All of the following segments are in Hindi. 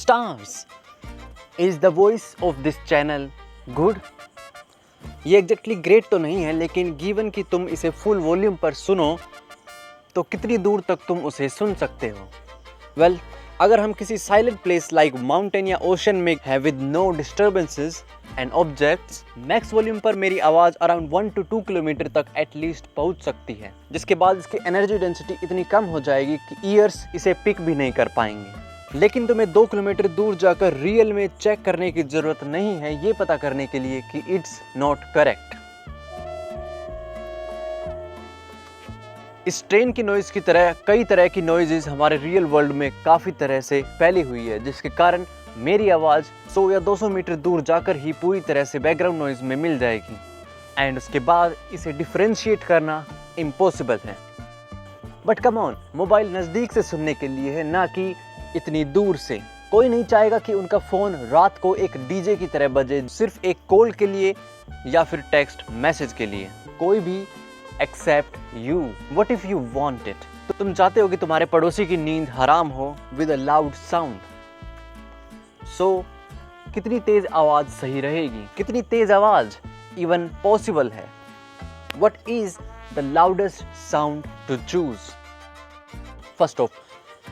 Stars. Is the voice of this channel good? ये एग्जैक्टली ग्रेट तो नहीं है, लेकिन गिवन कि तुम इसे फुल वॉल्यूम पर सुनो तो कितनी दूर तक तुम उसे सुन सकते हो? वेल, अगर हम किसी साइलेंट प्लेस लाइक माउंटेन या ओशन में है with no disturbances and objects, max volume पर मेरी आवाज़ अराउंड 1 to 2 किलोमीटर तक एटलीस्ट पहुंच सकती है, जिसके बाद इसकी एनर्जी डेंसिटी इतनी कम हो जाएगी कि ईयर्स इसे पिक भी नहीं कर पाएंगे। लेकिन तुम्हें 2 किलोमीटर दूर जाकर रियल में चेक करने की ज़रूरत नहीं है ये पता करने के लिए कि इट्स नॉट करेक्ट। इस ट्रेन की नॉइज़ की तरह कई तरह की नॉइजेस हमारे रियल वर्ल्ड में काफ़ी तरह से फैली हुई है, जिसके कारण मेरी आवाज़ 100 या 200 मीटर दूर जाकर ही पूरी तरह से बैकग्राउंड नॉइज़ में मिल जाएगी एंड उसके बाद इसे डिफरेंशिएट करना इम्पॉसिबल है। बट कम ऑन, मोबाइल नज़दीक से सुनने के लिए है, ना कि इतनी दूर से। कोई नहीं चाहेगा कि उनका फ़ोन रात को एक डीजे की तरह बजे सिर्फ एक कॉल के लिए या फिर टेक्स्ट मैसेज के लिए। कोई भी except you. What if you want it? तो तुम चाहते हो कि तुम्हारे पड़ोसी की नींद हराम हो with a loud sound. So कितनी तेज आवाज सही रहेगी? कितनी तेज आवाज इवन पॉसिबल है? What is the loudest sound to choose? First of,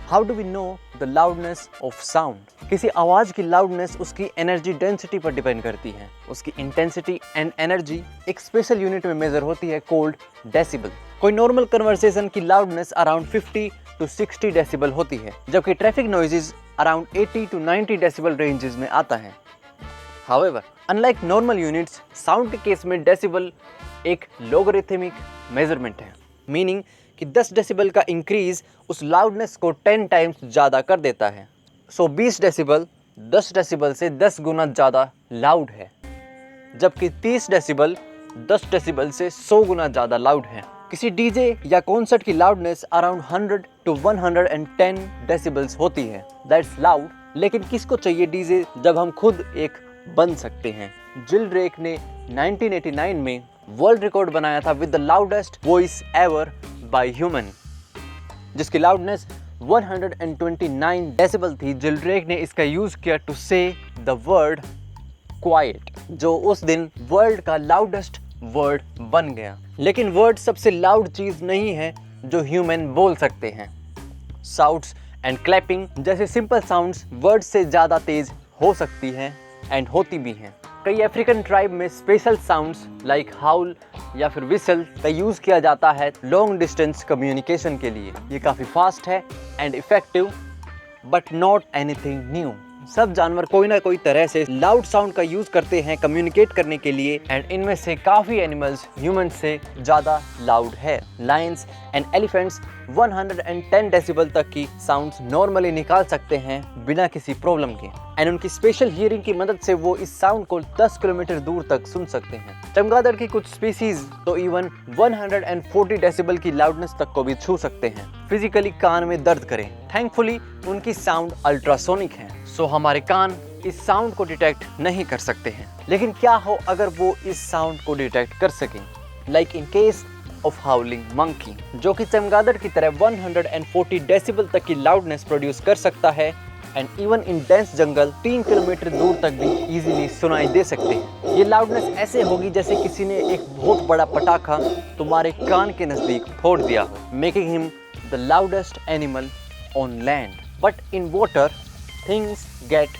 how do we know the loudness of sound? किसी आवाज़ की लाउडनेस उसकी एनर्जी डेंसिटी पर डिपेंड करती है। उसकी इंटेंसिटी एंड एनर्जी एक स्पेशल यूनिट में मेजर होती है कॉल्ड डेसिबल। कोई नॉर्मल कन्वर्सेशन की लाउडनेस अराउंड 50 to 60 डेसिबल होती है, जबकि traffic noises around 80 to 90 decibel ranges में आता है। However, unlike normal units, sound के केस में डेसिबल एक लॉगरिथमिक मेजरमेंट है, मीनिंग कि 10 डेसिबल का इंक्रीज उस लाउडनेस को 10 टाइम्स ज़्यादा कर देता है। सो 20 डेसिबल 10 डेसिबल से 10 गुना ज़्यादा लाउड है, जबकि 30 डेसिबल 10 डेसिबल से 100 गुना ज़्यादा लाउड है। किसी डीजे या कॉन्सर्ट की लाउडनेस अराउंड 100 to 110 डेसिबल्स होती है। That's loud. लेकिन किसको चाहिए डीजे जब हम खुद एक बन सकते हैं? जिल ड्रेक ने 1989 में वर्ल्ड रिकॉर्ड बनाया था with the loudest voice ever by human, जिसकी लाउडनेस 129 डेसिबल थी। जिल ड्रेक ने इसका यूज किया टू से द वर्ड क्वाइट, जो उस दिन वर्ल्ड का लाउडेस्ट वर्ड बन गया। लेकिन वर्ड सबसे लाउड चीज नहीं है जो ह्यूमन बोल सकते हैं। साउंड्स एंड क्लैपिंग जैसे सिंपल साउंड्स वर्ड से ज़्यादा तेज हो सकती हैं एंड होती भी हैं। कई अफ्रीकन ट्राइब में स्पेशल साउंड्स लाइक हाउल या फिर विसल का यूज़ किया जाता है लॉन्ग डिस्टेंस कम्युनिकेशन के लिए। ये काफ़ी फास्ट है and effective, but not anything new. सब जानवर कोई ना कोई तरह से लाउड साउंड का यूज करते हैं कम्युनिकेट करने के लिए, एंड इनमें से काफी एनिमल्स ह्यूमन से ज्यादा लाउड है। लायंस एंड एलिफेंट्स 110 डेसिबल तक की साउंड्स नॉर्मली निकाल सकते हैं बिना किसी प्रॉब्लम के, एंड उनकी स्पेशल हियरिंग की मदद से वो इस साउंड को 10 किलोमीटर दूर तक सुन सकते हैं। चमगादड़ की कुछ स्पीसीज तो इवन 140 डेसिबल की लाउडनेस तक को भी छू सकते हैं, फिजिकली कान में दर्द करें। थैंकफुली उनकी साउंड अल्ट्रासोनिक है, सो हमारे कान इस साउंड को डिटेक्ट नहीं कर सकते हैं। लेकिन क्या हो अगर वो इस साउंड को डिटेक्ट कर सकें? Like in case of हाउलिंग monkey, जो कि चमगादड़ की तरह 140 डेसिबल तक की लाउडनेस प्रोड्यूस कर सकता है and even in dense jungle 3 kilometre दूर तक भी इजीली सुनाई दे सकते हैं। ये लाउडनेस ऐसे होगी जैसे किसी ने एक बहुत बड़ा पटाखा तुम्हारे कान के नजदीक फोड़ दिया हो, making him the loudest animal on land. But in water things get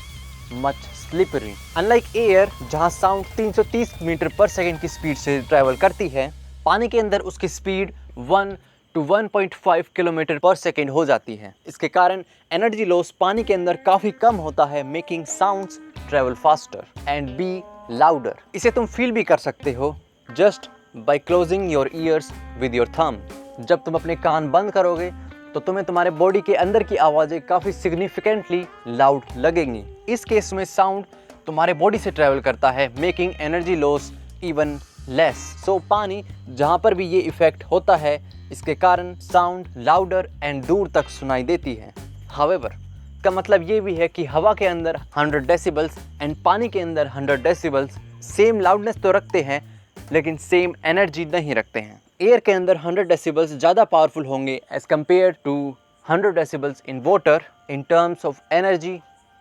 much slippery. Unlike air, जहाँ साउंड 330 मीटर पर सेकेंड की स्पीड से ट्रैवल करती है, पानी के अंदर उसकी स्पीड 1 to 1.5 किलोमीटर पर सेकेंड हो जाती है। इसके कारण एनर्जी लॉस पानी के अंदर काफ़ी कम होता है, making sounds travel faster and be louder. इसे तुम फील भी कर सकते हो just by closing your ears with your thumb. जब तुम अपने कान बंद करोगे तो तुम्हें तुम्हारे बॉडी के अंदर की आवाज़ें काफ़ी सिग्निफिकेंटली लाउड लगेंगी। इस केस में साउंड तुम्हारे बॉडी से ट्रैवल करता है, making energy loss even less. So पानी जहाँ पर भी ये इफेक्ट होता है, इसके कारण साउंड लाउडर एंड दूर तक सुनाई देती है। हाउएवर, का मतलब ये भी है कि हवा के अंदर 100 डेसिबल्स एंड पानी के अंदर 100 डेसिबल्स सेम लाउडनेस तो रखते हैं, लेकिन सेम एनर्जी नहीं रखते हैं। एयर के अंदर 100 डेसिबल्स ज़्यादा पावरफुल होंगे as compare to 100 decibels in water in terms of energy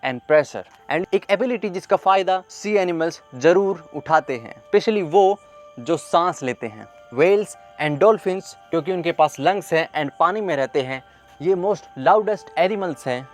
and pressure, and एक एबिलिटी जिसका फ़ायदा सी एनिमल्स ज़रूर उठाते हैं, स्पेशली वो जो सांस लेते हैं। वेल्स एंड डॉल्फिन्स, क्योंकि उनके पास लंग्स हैं एंड पानी में रहते हैं, ये मोस्ट लाउडेस्ट एनिमल्स हैं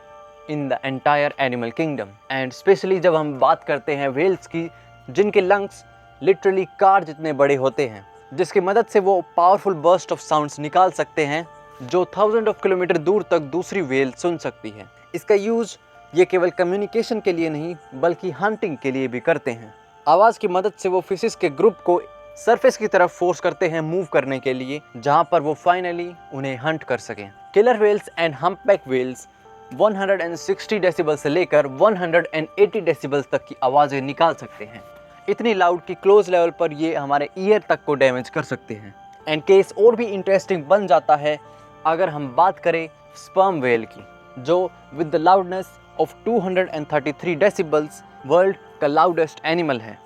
in the entire animal kingdom. And specially जब हम बात करते हैं वेल्स की, जिनके लंग्स लिटरली कार जितने बड़े होते हैं, जिसकी मदद से वो पावरफुल बर्स्ट ऑफ साउंड्स निकाल सकते हैं जो थाउजेंड ऑफ किलोमीटर दूर तक दूसरी वेल सुन सकती है। इसका यूज़ ये केवल कम्युनिकेशन के लिए नहीं बल्कि हंटिंग के लिए भी करते हैं। आवाज़ की मदद से वो फिशेस के ग्रुप को सरफेस की तरफ फोर्स करते हैं मूव करने के लिए, जहां पर वो फाइनली उन्हें हंट कर सकें। Killer whales and humpback whales 160 decibel से लेकर 180 डेसिबल तक की आवाज़ें निकाल सकते हैं। इतनी लाउड कि क्लोज लेवल पर ये हमारे ईयर तक को डैमेज कर सकते हैं। एंड केस और भी इंटरेस्टिंग बन जाता है अगर हम बात करें स्पर्म वेल की, जो with the loudness of 233 decibels world का लाउडेस्ट एनिमल है।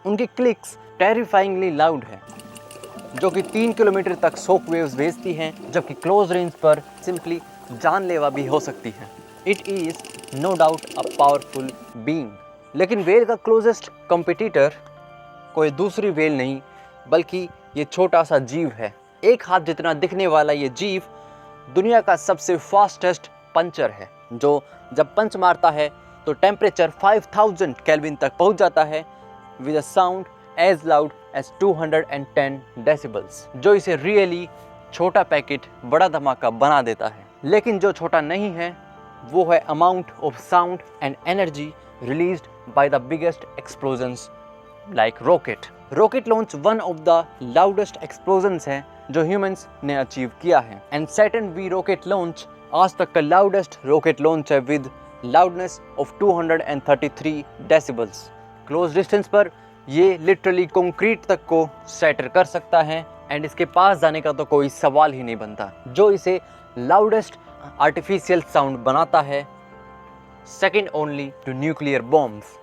उनकी क्लिक्स टेरिफाइंगली लाउड है, जो कि 3 किलोमीटर तक शॉक वेव्स भेजती हैं, जबकि क्लोज रेंज पर सिंपली जानलेवा भी हो सकती है। It is no doubt a powerful being. लेकिन वेल का क्लोजेस्ट कॉम्पिटिटर कोई दूसरी वेल नहीं बल्कि ये छोटा सा जीव है। एक हाथ जितना दिखने वाला ये जीव दुनिया का सबसे फास्टेस्ट पंचर है, जो जब पंच मारता है तो टेम्परेचर 5000 केल्विन तक पहुंच जाता है with a sound as loud as 210 decibels, जो इसे रियली छोटा पैकेट बड़ा धमाका बना देता है। लेकिन जो छोटा नहीं है वो है amount of sound and energy released by the biggest explosions like rocket. Rocket launch one of the loudest explosions है जो ह्यूमंस ने अचीव किया है। And Saturn V rocket launch आज तक का लाउडेस्ट रॉकेट लॉन्च है with loudness of 233 decibels. Close distance पर ये लिटरली कंक्रीट तक को सैटर कर सकता है एंड इसके पास जाने का तो कोई सवाल ही नहीं बनता, जो इसे लाउडेस्ट आर्टिफिशियल साउंड बनाता है, second only to nuclear bombs.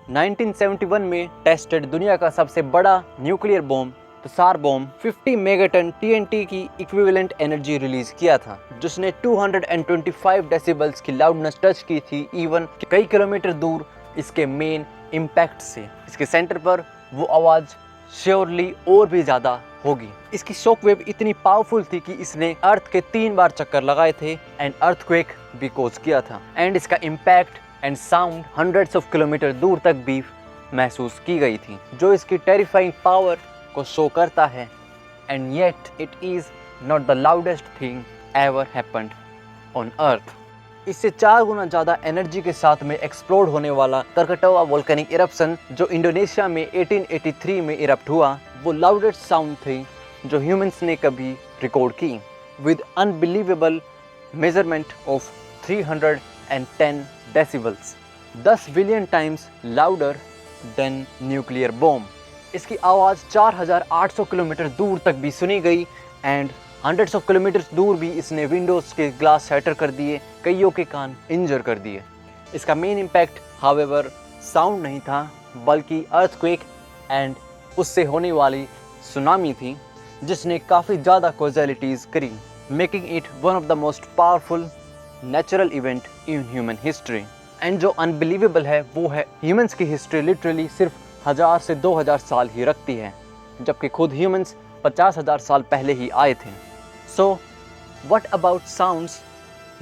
1971 में टेस्टेड दुनिया का सबसे बड़ा nuclear bomb Tsar bomb 50 megaton TNT की इक्विवेलेंट एनर्जी रिलीज किया था, जिसने 225 डेसिबल्स की लाउडनेस टच की थी, इवन कई किलोमीटर दूर इसके मेन इम्पैक्ट से। इसके सेंटर पर वो आवाज़ श्योरली और भी ज़्यादा होगी। इसकी शॉकवेव इतनी पावरफुल थी कि इसने अर्थ के 3 बार चक्कर लगाए थे एंड अर्थक्वेक भी कॉज किया था। एंड इसका impact and sound hundreds of kilometre दूर तक भी महसूस की गई थी, जो इसकी टेरिफाइंग पावर को शो करता है। And yet it is not the loudest thing ever happened on earth. इससे 4 गुना ज़्यादा एनर्जी के साथ में एक्सप्लोड होने वाला कर्कटोवा वोल्केनिक इरप्शन जो इंडोनेशिया में 1883 में इरप्ट हुआ, वो लाउडेस्ट साउंड थी जो ह्यूमंस ने कभी रिकॉर्ड की, with unbelievable measurement of 310 decibels, 10 billion times louder than nuclear bomb. इसकी आवाज़ 4800 किलोमीटर दूर तक भी सुनी गई एंड हंड्रेड्स ऑफ किलोमीटर दूर भी इसने विंडोज़ के ग्लास शैटर कर दिए, कईयों के कान इंजर कर दिए। इसका मेन इम्पैक्ट हावेवर साउंड नहीं था बल्कि अर्थक्वेक एंड उससे होने वाली सुनामी थी, जिसने काफ़ी ज़्यादा कॉजेलिटीज़ करी, making it one of the most powerful natural event in human history. And जो अनबिलीवेबल है वो है ह्यूमंस की हिस्ट्री लिटरली सिर्फ 1000 से 2000 साल ही रखती है, जबकि खुद ह्यूमंस 50,000 साल पहले ही आए थे। So what about sounds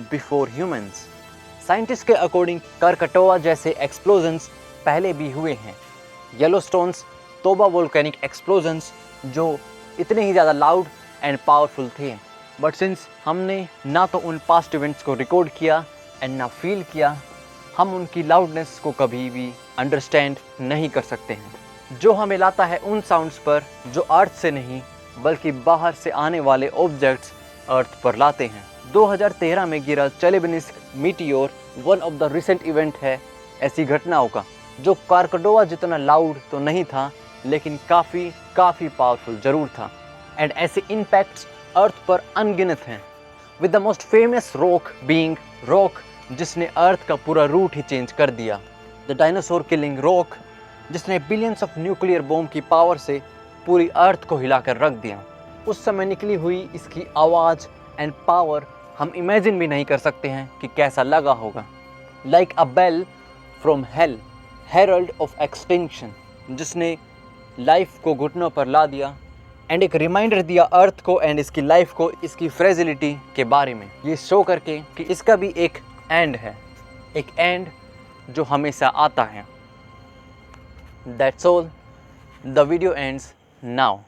before humans? Scientist के अकॉर्डिंग कर्कटोवा जैसे एक्सप्लोजन्स पहले भी हुए हैं। येलोस्टोन्स तोबा वोल्केनिक एक्सप्लोजन्स जो इतने ही ज़्यादा लाउड एंड पावरफुल थे, बट सिंस हमने ना तो उन पास्ट इवेंट्स को रिकॉर्ड किया एंड ना फील किया, हम उनकी लाउडनेस को कभी भी अंडरस्टैंड नहीं कर सकते हैं, जो हमें लाता है उन साउंड्स पर जो अर्थ से नहीं बल्कि बाहर से आने वाले ऑब्जेक्ट्स अर्थ पर लाते हैं। 2013 में गिरा Chelyabinsk meteor one of the recent event है ऐसी घटनाओं का, जो कर्कटोवा जितना लाउड तो नहीं था लेकिन काफ़ी पावरफुल ज़रूर था। एंड ऐसे इम्पैक्ट्स अर्थ पर अनगिनत हैं, with the most famous rock being rock जिसने अर्थ का पूरा रूट ही चेंज कर दिया, द डायनासोर किलिंग रॉक, जिसने बिलियंस ऑफ न्यूक्लियर बॉम्ब की पावर से पूरी अर्थ को हिलाकर रख दिया। उस समय निकली हुई इसकी आवाज़ एंड पावर हम इमेजिन भी नहीं कर सकते हैं कि कैसा लगा होगा। Like a bell from hell, herald of extinction, जिसने लाइफ को घुटनों पर ला दिया एंड एक रिमाइंडर दिया अर्थ को एंड इसकी लाइफ को, इसकी फ्रेजिलिटी के बारे में, ये शो करके कि इसका भी एक एंड है, एक एंड जो हमेशा आता है। That's all, the video ends now.